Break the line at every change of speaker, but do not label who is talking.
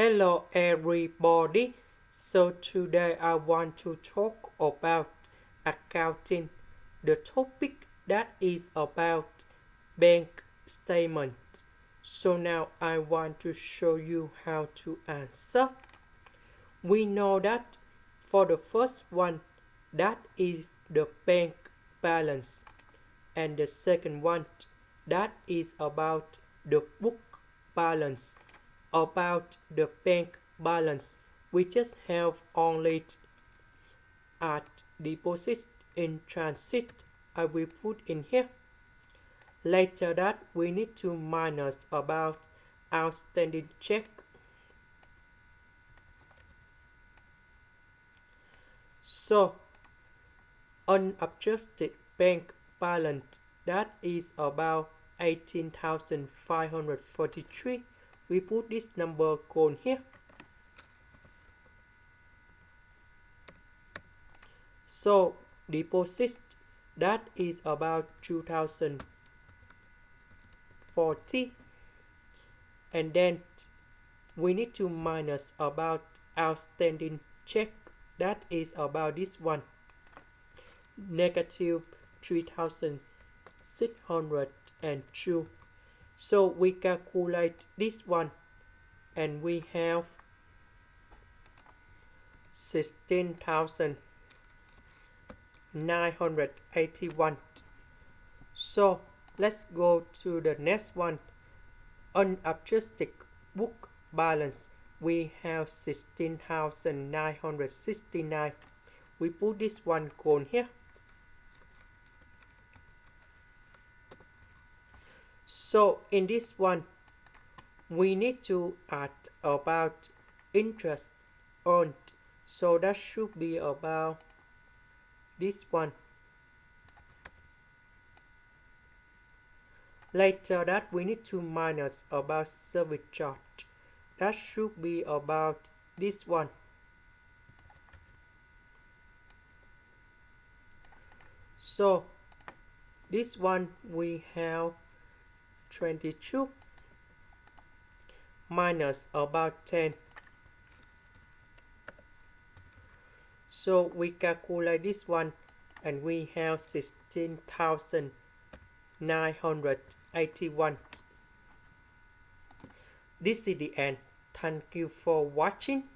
Hello everybody. So today I want to talk about accounting. The topic that is about bank statement. So now I want to show you how to answer. We know that for the first one that is the bank balance, and the second one that is about the book balance. About the bank balance, we just have only at deposit in transit. I will put in here. Later that we need to minus about outstanding check. So unadjusted bank balance that is about 18,543. We put this number code here. So deposit that is about 2,040, and then we need to minus about outstanding check that is about this one, negative 3,602. So we calculate this one and we have 16,981. So let's go to the next one. Unadjusted book balance, we have 16,969. We put this one cone here. So in this one we need to add about interest earned, so that should be about this one. Later that we need to minus about service charge, that should be about this one. So this one we have 22 minus about 10. So we calculate this one and we have 16,981. This is the end. Thank you for watching.